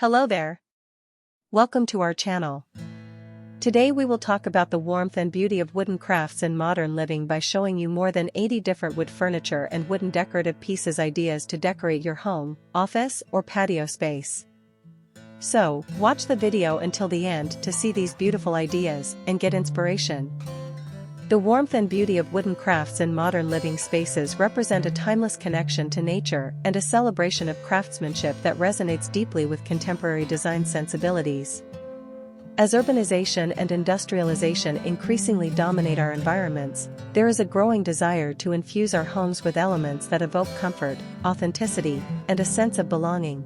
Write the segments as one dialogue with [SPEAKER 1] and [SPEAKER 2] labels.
[SPEAKER 1] Hello there. Welcome to our channel. Today we will talk about the warmth and beauty of wooden crafts in modern living by showing you more than 80 different wood furniture and wooden decorative pieces ideas to decorate your home, office, or patio space. So, watch the video until the end to see these beautiful ideas and get inspiration. The warmth and beauty of wooden crafts in modern living spaces represent a timeless connection to nature and a celebration of craftsmanship that resonates deeply with contemporary design sensibilities. As urbanization and industrialization increasingly dominate our environments, there is a growing desire to infuse our homes with elements that evoke comfort, authenticity, and a sense of belonging.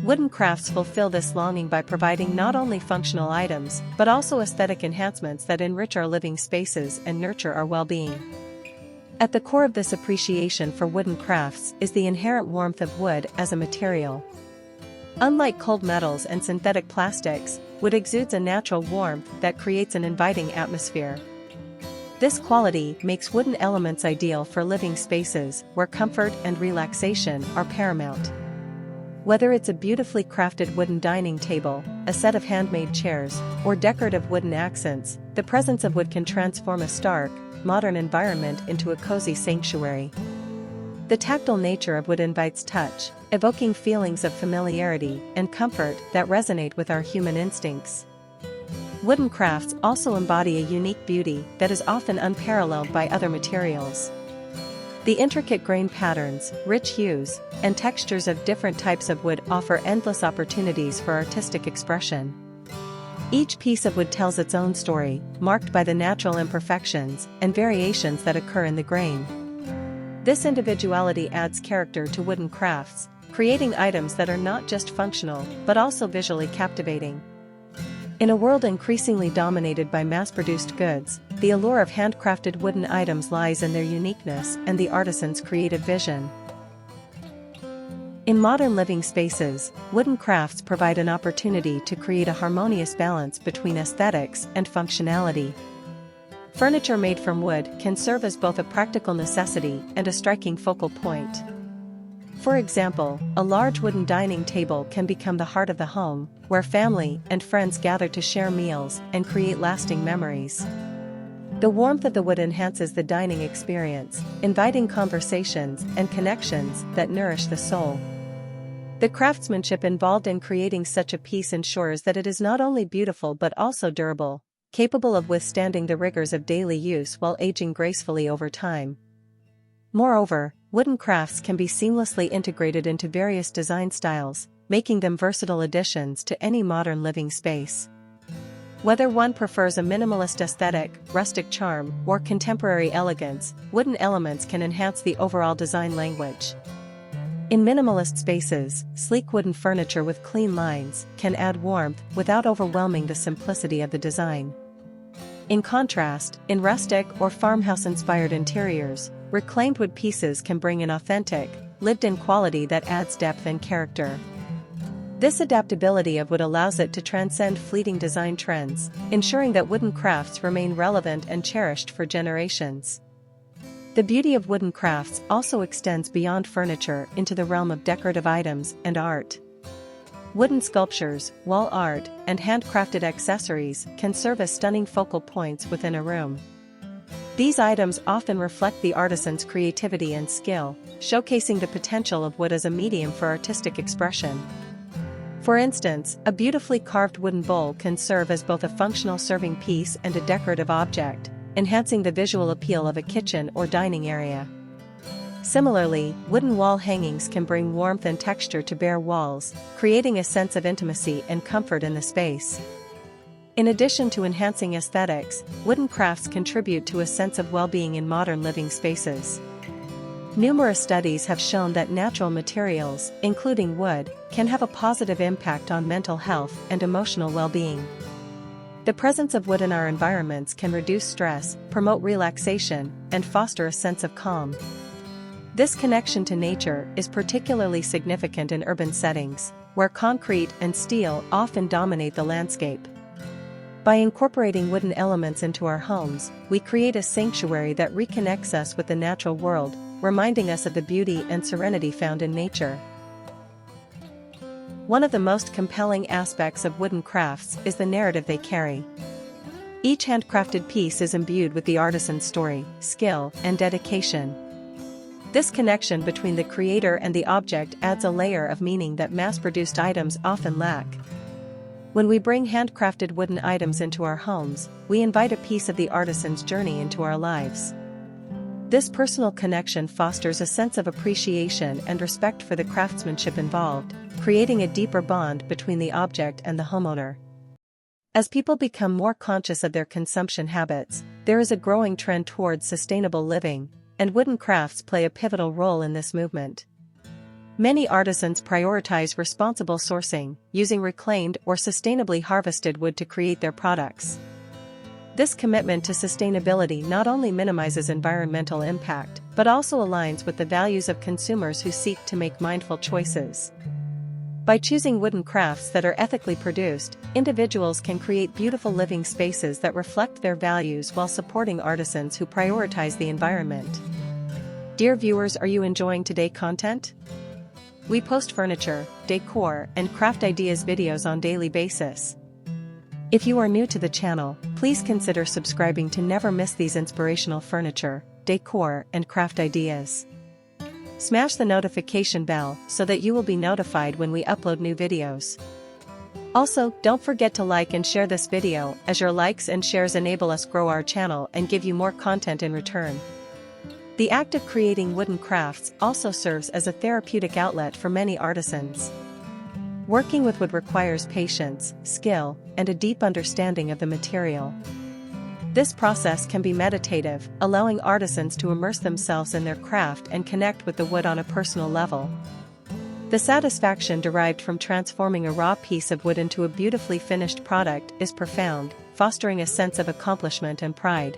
[SPEAKER 1] Wooden crafts fulfill this longing by providing not only functional items but also aesthetic enhancements that enrich our living spaces and nurture our well-being. At the core of this appreciation for wooden crafts is the inherent warmth of wood as a material. Unlike cold metals and synthetic plastics, wood exudes a natural warmth that creates an inviting atmosphere. This quality makes wooden elements ideal for living spaces where comfort and relaxation are paramount. Whether it's a beautifully crafted wooden dining table, a set of handmade chairs, or decorative wooden accents, the presence of wood can transform a stark, modern environment into a cozy sanctuary. The tactile nature of wood invites touch, evoking feelings of familiarity and comfort that resonate with our human instincts. Wooden crafts also embody a unique beauty that is often unparalleled by other materials. The intricate grain patterns, rich hues, and textures of different types of wood offer endless opportunities for artistic expression. Each piece of wood tells its own story, marked by the natural imperfections and variations that occur in the grain. This individuality adds character to wooden crafts, creating items that are not just functional but also visually captivating. In a world increasingly dominated by mass-produced goods, the allure of handcrafted wooden items lies in their uniqueness and the artisan's creative vision. In modern living spaces, wooden crafts provide an opportunity to create a harmonious balance between aesthetics and functionality. Furniture made from wood can serve as both a practical necessity and a striking focal point. For example, a large wooden dining table can become the heart of the home, where family and friends gather to share meals and create lasting memories. The warmth of the wood enhances the dining experience, inviting conversations and connections that nourish the soul. The craftsmanship involved in creating such a piece ensures that it is not only beautiful but also durable, capable of withstanding the rigors of daily use while aging gracefully over time. Moreover, wooden crafts can be seamlessly integrated into various design styles, making them versatile additions to any modern living space. Whether one prefers a minimalist aesthetic, rustic charm, or contemporary elegance, wooden elements can enhance the overall design language. In minimalist spaces, sleek wooden furniture with clean lines can add warmth without overwhelming the simplicity of the design. In contrast, in rustic or farmhouse-inspired interiors, reclaimed wood pieces can bring an authentic, lived-in quality that adds depth and character. This adaptability of wood allows it to transcend fleeting design trends, ensuring that wooden crafts remain relevant and cherished for generations. The beauty of wooden crafts also extends beyond furniture into the realm of decorative items and art. Wooden sculptures, wall art, and handcrafted accessories can serve as stunning focal points within a room. These items often reflect the artisan's creativity and skill, showcasing the potential of wood as a medium for artistic expression. For instance, a beautifully carved wooden bowl can serve as both a functional serving piece and a decorative object, enhancing the visual appeal of a kitchen or dining area. Similarly, wooden wall hangings can bring warmth and texture to bare walls, creating a sense of intimacy and comfort in the space. In addition to enhancing aesthetics, wooden crafts contribute to a sense of well-being in modern living spaces. Numerous studies have shown that natural materials, including wood, can have a positive impact on mental health and emotional well-being. The presence of wood in our environments can reduce stress, promote relaxation, and foster a sense of calm. This connection to nature is particularly significant in urban settings, where concrete and steel often dominate the landscape. By incorporating wooden elements into our homes, we create a sanctuary that reconnects us with the natural world, reminding us of the beauty and serenity found in nature. One of the most compelling aspects of wooden crafts is the narrative they carry. Each handcrafted piece is imbued with the artisan's story, skill, and dedication. This connection between the creator and the object adds a layer of meaning that mass-produced items often lack. When we bring handcrafted wooden items into our homes, we invite a piece of the artisan's journey into our lives. This personal connection fosters a sense of appreciation and respect for the craftsmanship involved, creating a deeper bond between the object and the homeowner. As people become more conscious of their consumption habits, there is a growing trend towards sustainable living, and wooden crafts play a pivotal role in this movement. Many artisans prioritize responsible sourcing, using reclaimed or sustainably harvested wood to create their products. This commitment to sustainability not only minimizes environmental impact, but also aligns with the values of consumers who seek to make mindful choices. By choosing wooden crafts that are ethically produced, individuals can create beautiful living spaces that reflect their values while supporting artisans who prioritize the environment. Dear viewers, are you enjoying today's content? We post furniture, decor, and craft ideas videos on a daily basis. If you are new to the channel, please consider subscribing to never miss these inspirational furniture, decor, and craft ideas. Smash the notification bell so that you will be notified when we upload new videos. Also, don't forget to like and share this video, as your likes and shares enable us grow our channel and give you more content in return. The act of creating wooden crafts also serves as a therapeutic outlet for many artisans. Working with wood requires patience, skill, and a deep understanding of the material. This process can be meditative, allowing artisans to immerse themselves in their craft and connect with the wood on a personal level. The satisfaction derived from transforming a raw piece of wood into a beautifully finished product is profound, fostering a sense of accomplishment and pride.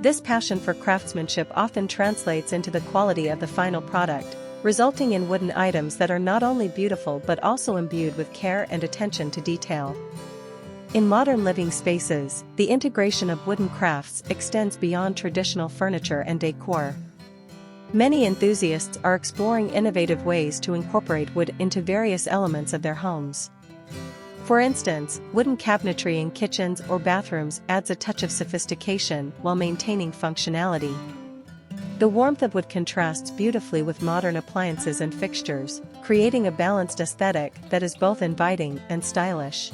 [SPEAKER 1] This passion for craftsmanship often translates into the quality of the final product, resulting in wooden items that are not only beautiful but also imbued with care and attention to detail. In modern living spaces, the integration of wooden crafts extends beyond traditional furniture and decor. Many enthusiasts are exploring innovative ways to incorporate wood into various elements of their homes. For instance, wooden cabinetry in kitchens or bathrooms adds a touch of sophistication while maintaining functionality. The warmth of wood contrasts beautifully with modern appliances and fixtures, creating a balanced aesthetic that is both inviting and stylish.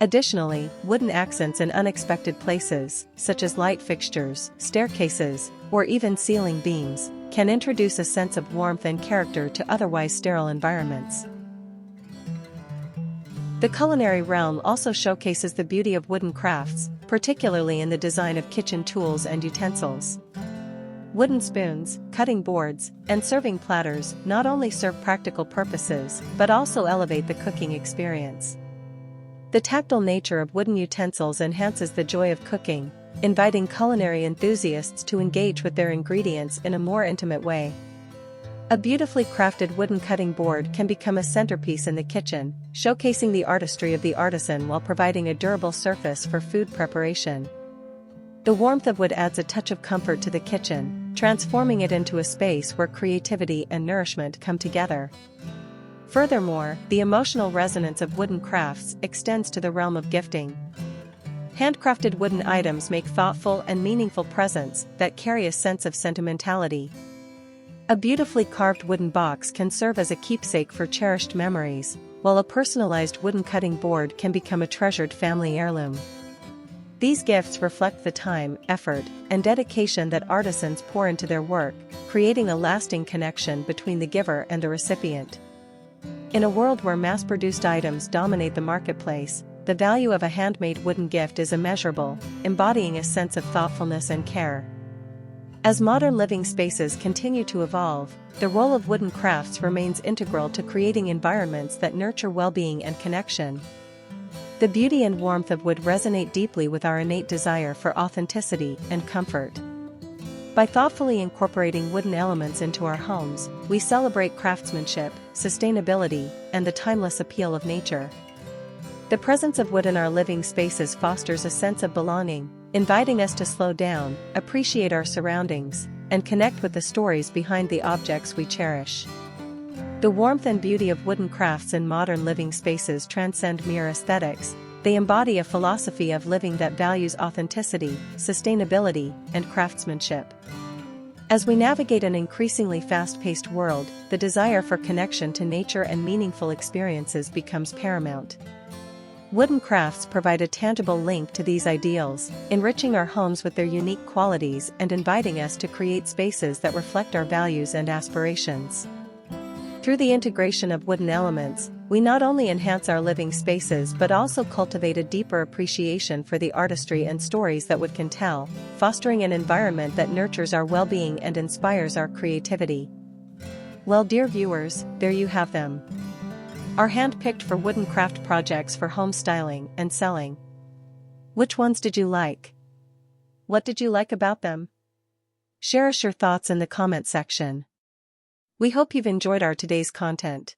[SPEAKER 1] Additionally, wooden accents in unexpected places, such as light fixtures, staircases, or even ceiling beams, can introduce a sense of warmth and character to otherwise sterile environments. The culinary realm also showcases the beauty of wooden crafts, particularly in the design of kitchen tools and utensils. Wooden spoons, cutting boards, and serving platters not only serve practical purposes but also elevate the cooking experience. The tactile nature of wooden utensils enhances the joy of cooking, inviting culinary enthusiasts to engage with their ingredients in a more intimate way. A beautifully crafted wooden cutting board can become a centerpiece in the kitchen, showcasing the artistry of the artisan while providing a durable surface for food preparation. The warmth of wood adds a touch of comfort to the kitchen, transforming it into a space where creativity and nourishment come together. Furthermore, the emotional resonance of wooden crafts extends to the realm of gifting. Handcrafted wooden items make thoughtful and meaningful presents that carry a sense of sentimentality. A beautifully carved wooden box can serve as a keepsake for cherished memories, while a personalized wooden cutting board can become a treasured family heirloom. These gifts reflect the time, effort, and dedication that artisans pour into their work, creating a lasting connection between the giver and the recipient. In a world where mass-produced items dominate the marketplace, the value of a handmade wooden gift is immeasurable, embodying a sense of thoughtfulness and care. As modern living spaces continue to evolve, the role of wooden crafts remains integral to creating environments that nurture well-being and connection. The beauty and warmth of wood resonate deeply with our innate desire for authenticity and comfort. By thoughtfully incorporating wooden elements into our homes, we celebrate craftsmanship, sustainability, and the timeless appeal of nature. The presence of wood in our living spaces fosters a sense of belonging, inviting us to slow down, appreciate our surroundings, and connect with the stories behind the objects we cherish. The warmth and beauty of wooden crafts in modern living spaces transcend mere aesthetics. They embody a philosophy of living that values authenticity, sustainability, and craftsmanship. As we navigate an increasingly fast-paced world, the desire for connection to nature and meaningful experiences becomes paramount. Wooden crafts provide a tangible link to these ideals, enriching our homes with their unique qualities and inviting us to create spaces that reflect our values and aspirations. Through the integration of wooden elements, we not only enhance our living spaces but also cultivate a deeper appreciation for the artistry and stories that wood can tell, fostering an environment that nurtures our well-being and inspires our creativity. Well, dear viewers, there you have them. Our hand-picked for wooden craft projects for home styling and selling. Which ones did you like? What did you like about them? Share us your thoughts in the comment section. We hope you've enjoyed our today's content.